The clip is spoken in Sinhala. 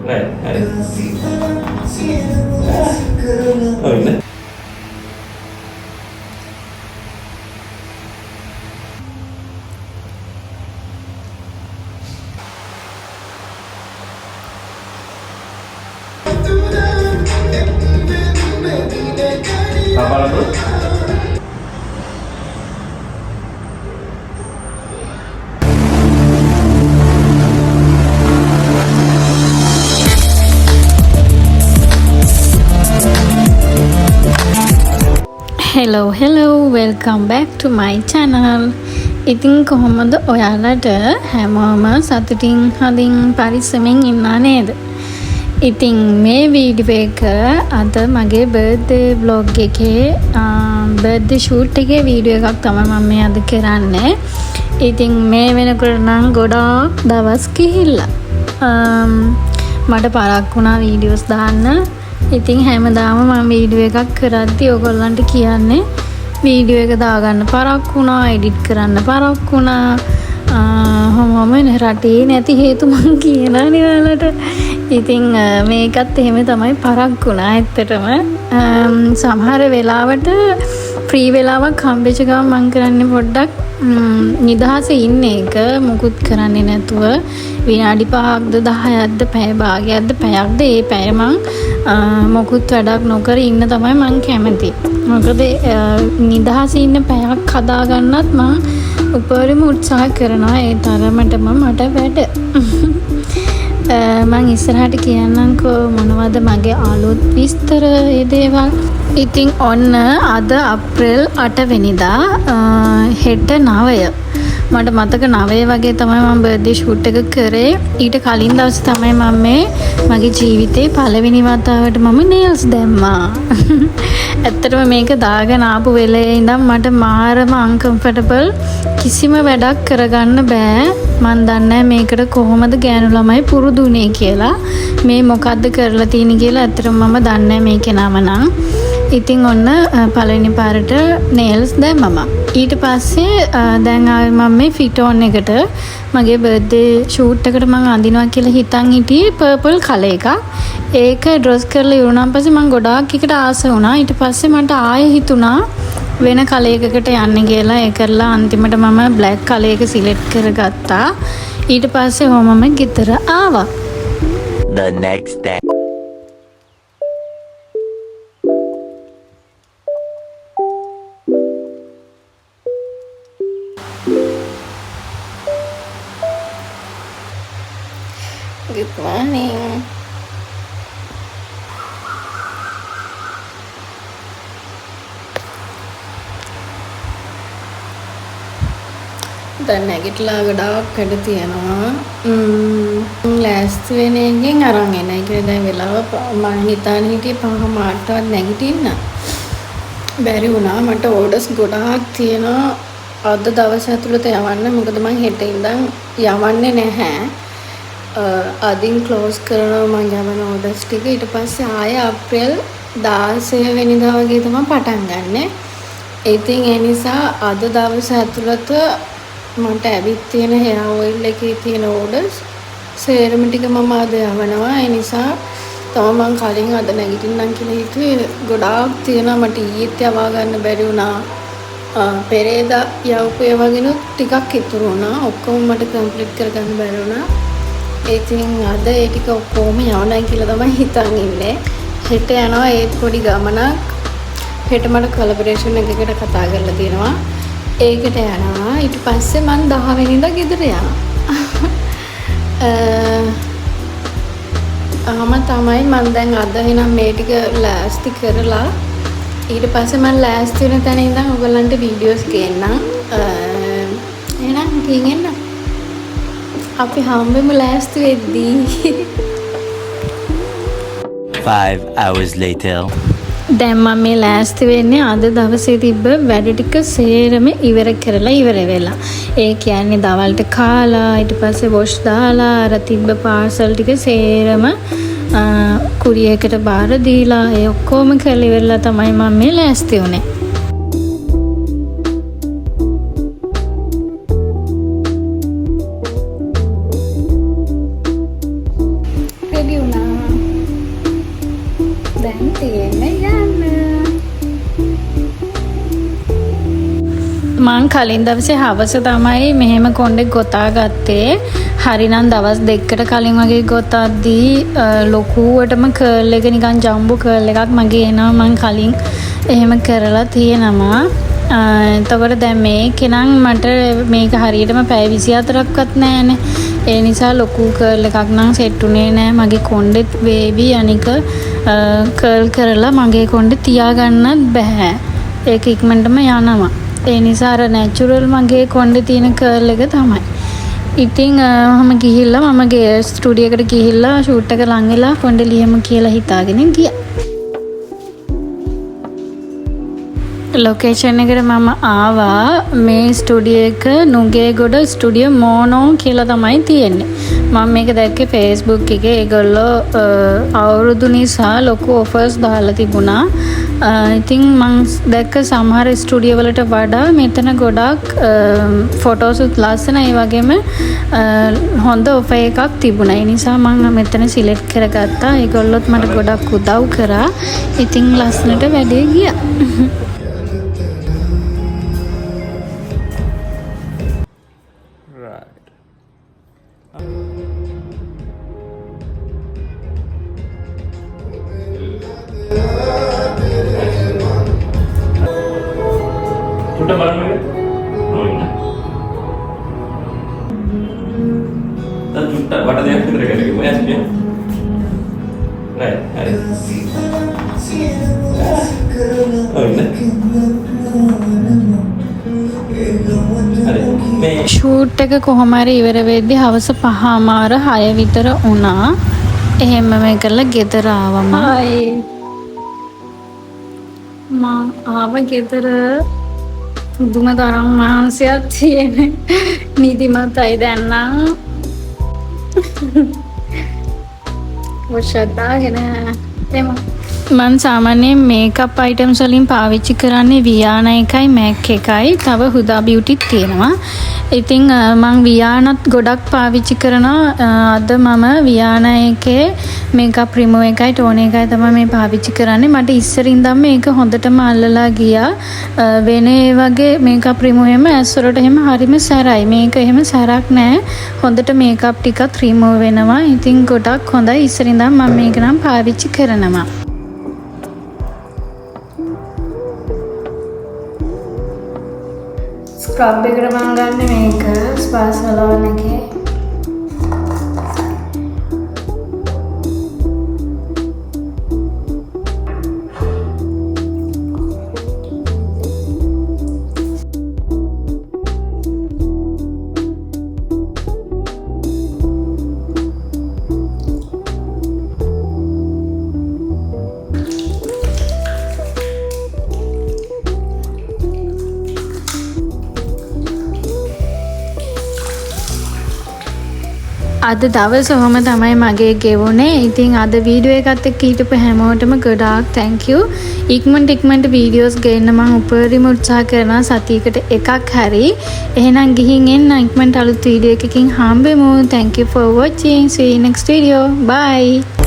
Này, này. Này. Apa lagi? hello welcome back to my channel. ඉතින් කොහොමද ඔයාලට හැමෝම සතුටින් හදින් පරිස්සමින් ඉන්නා නේද? ඉතින් මේ වීඩියෝ එක අද මගේ බර්ත්ඩේ vlog එකේ බර්ත්ඩේ shoot එකේ වීඩියෝ එකක් තමයි මම මේ අද කරන්නේ. ඉතින් මේ වෙනකොට නම් ගොඩාක් දවස් ගිහිල්ලා මට පරක් වුණා වීඩියෝස් දාන්න. ඉතින් හැමදාම මම වීඩියෝ එකක් කරද්දී ඔයගොල්ලන්ට කියන්නේ වීඩියෝ එක දාගන්න පරක් වුණා, එඩිට් කරන්න පරක් වුණා. හැමෝම රටේ නැති හේතු මං කියනවා නේ ඔයාලට. ඉතින් මේකත් එහෙම තමයි පරක් වුණා ඇත්තටම. සමහර වෙලාවට ෆ්‍රී වෙලාවක් හම්බෙච්ච ගමන් මං කරන්නේ පොඩ්ඩක් නිදහසේ ඉන්න එක, මුකුත් කරන්නේ නැතුව විනාඩි 5ක්ද 10ක්ද පැය භාගයක්ද පැයක්ද ඒ පැය මං මොකුත් වැඩක් නොකර ඉන්න තමයි මං කැමති. මොකද නිදහසේ ඉන්න පැයක් හදාගන්නත් මං උපරිම උත්සාහ කරනවා. ඒ තරමටම මට වැඩ. මං ඉස්සරහට කියන්නම්කෝ මොනවද මගේ අලුත් විස්තර ඒ දේවල්. ඉතින් ඔන්න අද අප්‍රේල් 8 වෙනිදා හෙට 9. මට මතක 9 වගේ තමයි මම බර්ත්ඩේ ෂූට් එක කරේ. ඊට කලින් දවසේ තමයි මම මේ මගේ ජීවිතේ පළවෙනි වතාවට මම නේල්ස් දැම්මා. ඇත්තටම මේක දාගෙන ආපු වෙලේ ඉඳන් මට මාරම අන්කම්ෆර්ටබල්, කිසිම වැඩක් කරගන්න බෑ. මන් දන්නේ මේකට කොහොමද ගෑනු ළමයි පුරුදුුනේ කියලා. මේ මොකද්ද කරලා තියෙන්නේ කියලා ඇත්තටම මම දන්නේ මේකේ නම නම්. ඉතින් ඔන්න පළවෙනි පාරට නේල්ස් දැම්මම. ඊට පස්සේ දැන් ආවේ මම මේ ෆිට ඔන් එකට මගේ බර්ත්ඩේ ෂූට් එකට මම අඳිනවා කියලා හිතන් හිටියේ පර්පල් කලර් එකක්. ඒක ඩ්‍රොස් කරලා ඉවරනාන් පස්සේ මම ගොඩාක් එකට ආස වුණා. ඊට පස්සේ මට ආයෙ හිතුණා වෙන කලර් එකකට යන්න කියලා. ඒ කරලා අන්තිමට මම බ්ලැක් කලර් එක සිලෙක්ට් කරගත්තා. ඊට පස්සේ මම ගෙදර ආවා. The next day. Good morning. දැන් නැගිටලා ගොඩාක් වැඩ තියෙනවා. ලෑස්ති වෙන එකෙන් අරන් එන එක දැන් වෙලාව මම හිතාන හිටියේ 5 මාටවත් නැගිටින්න. බැරි වුණා. මට ඕඩර්ස් ගොඩාක් තියෙනවා අද දවස් ඇතුළත යවන්න. මොකද මම හෙට ඉඳන් යවන්නේ නැහැ. අදින් ක්ලෝස් කරනවා මම යවන ඕඩර්ස් ටික. ඊට පස්සේ ආය අප්‍රේල් 16 වෙනිදා වගේ තමයි පටන් ගන්නෙ. ඉතින් ඒ නිසා අද දවස් ඇතුළත මට ඇවිත් තියෙන hair oil එකේ තියෙන orders සේරම ටික මම අද යවනවා. ඒ නිසා තමයි මම කලින් අද නැගිටින්නම් කියලා හිතුවේ. ගොඩාක් තියෙනවා මට ඊයේත් යවා ගන්න බැරි වුණා. පෙරේදා යවපු ඒවාගෙනුත් ටිකක් ඉතුරු වුණා. ඔක්කොම මට කම්ප්ලීට් කරගන්න බැරි වුණා. ඉතින් අද ඒ ටික ඔක්කොම යවන්නයි කියලා තමයි හිතන් ඉන්නේ. හෙට යනවා ඒත් පොඩි ගමනක්. හෙට මට කොලැබොරේෂන් එකකට කතා කරලා තියෙනවා. ඒකට යනවා. ඊට පස්සේ මම 10 වෙනිදා ගෙදර යනවා. තමයි මම දැන් අද එනම් මේ ටික ලෑස්ති කරලා ඊට පස්සේ මම ලෑස්ති වෙන තැන ඉඳන් ඔයගොල්ලන්ට වීඩියෝස් ගේන්නම්. එහෙනම් ඉතින් එන්න. අපි හම්බෙමු ලෑස්ති වෙද්දී. 5 hours later. දැන් මම මේ ලෑස්ති වෙන්නේ අද දවසේ තිබ්බ වැඩ ටික සේරම ඉවර කරලා ඉවර වෙලා. ඒ කියන්නේ දවල්ට කාලා ඊට පස්සේ වොෂ් දාලා අර තිබ්බ පාර්සල් ටික සේරම කුරියරයකට බාර දීලා ඒ ඔක්කොම කරලා ඉවරලා තමයි මම මේ ලෑස්ති වුනේ. රෙඩි වුණා. දැන් තියෙන්නේ යන්න. මං කලින් දවසේ හවස තමයි මෙහෙම කොණ්ඩෙක් ගොතා ගත්තේ. හරිනම් දවස් දෙකකට කලින් වගේ ගොතද්දී ලොකුවටම කර්ල් එක නිකන් ජම්බෝ කර්ල් එකක් මගේ එනවා. මං කලින් එහෙම කරලා තියෙනවා. එතකොට දැන් මේකේ නම් මට මේක හරියටම පැය 24ක්වත් නැහැනේ. ඒ නිසා ලොකු කර්ල් එකක් නම් සෙට් උනේ නැහැ. මගේ කොණ්ඩෙත් වේවි අනික කර්ල් කරලා මගේ කොණ්ඩේ තියාගන්නත් බෑ. ඒක ඉක්මනටම යනවා. ඒ නිසා අර නැචරල් මගේ කොණ්ඩේ තියෙන කර්ල් එක තමයි. ඉතින් මම ගිහිල්ලා මමගේ ස්ටුඩියෝ එකට ගිහිල්ලා ෂූට් එක ලං වෙලා කොණ්ඩේ ලියමු කියලා හිතාගෙන ගියා. ලොකේෂන් එකට මම ආවා. මේ ස්ටුඩියෝ එක නුගේගොඩ ස්ටුඩියෝ මෝනෝ කියලා තමයි තියෙන්නේ. මම මේක දැක්කේ Facebook එකේ. ඒගොල්ලෝ අවුරුදු නිසා ලොකු ඔෆර්ස් දාලා තිබුණා. ඉතින් මං දැක්ක සමහර ස්ටුඩියෝ වලට වඩා මෙතන ගොඩක් ෆොටෝසුත් ලස්සන. ඒ වගේම හොඳ ඔෆර් එකක් තිබුණා. ඒ නිසා මම මෙතන සිලෙක්ට් කරගත්තා. ඒගොල්ලොත් මට ගොඩක් උදව් කරා. ඉතින් ලස්සනට වැඩේ ගියා. චුට්ට බලන්න එක. ඕන්න. දැන් චුට්ට වට දෙයක් විතර කරගෙන මොයස් පිය. නෑ හරි. ඕන්න. හරි. ෂූට් එක කොහොම හරි ඉවර වෙද්දී හවස 5:00 විතර වුණා. එහෙම මේ කරලා ගෙදර ආවම. මම ආව ගෙදර දුම තරම් මහන්සියක් තියෙන නිදිමතයි දැන් නම් වශදාගෙන එම මම සාමාන්‍යයෙන් මේකප් අයිටම්ස් වලින් පාවිච්චි කරන්නේ වියානා එකයි මැක් එකයි. තව හුදා බියුටිත් තියෙනවා. ඉතින් මම වියානත් ගොඩක් පාවිච්චි කරනවා. අද මම වියානා එකේ මේකප් රිමූවර් එකයි ටෝනර් එකයි තමයි මේ පාවිච්චි කරන්නේ. මට ඉස්සරින් ඉඳන් මේක හොඳටම අල්ලලා ගියා. වෙන ඒ වගේ මේකප් රිමූවර් එකම ඇස් වලට එහෙම හරිම සැරයි. මේක එහෙම සැරක් නෑ. හොඳට මේකප් ටිකත් රිමූව් වෙනවා. ඉතින් ගොඩක් හොඳයි. ඉස්සරින් ඉඳන් මම මේක නම් පාවිච්චි කරනවා. ස්ක්‍රබ් එකට මම ගන්න මේක ස්පා සලෝන් එකේ. අද දවස ඔහොම තමයි මගේ ගෙවුනේ. ඉතින් අද වීඩියෝ එකත් එක්ක හිටපු හැමෝටම ගොඩාක් thank you. ඉක්මනට වීඩියෝස් ගේන්න මම උපරිම උත්සාහ කරනවා සතියකට එකක් හරි. එහෙනම් ගිහින් එන්න ඉක්මනට අලුත් වීඩියෝ එකකින් හම්බෙමු. Thank you for watching. See you next video. Bye.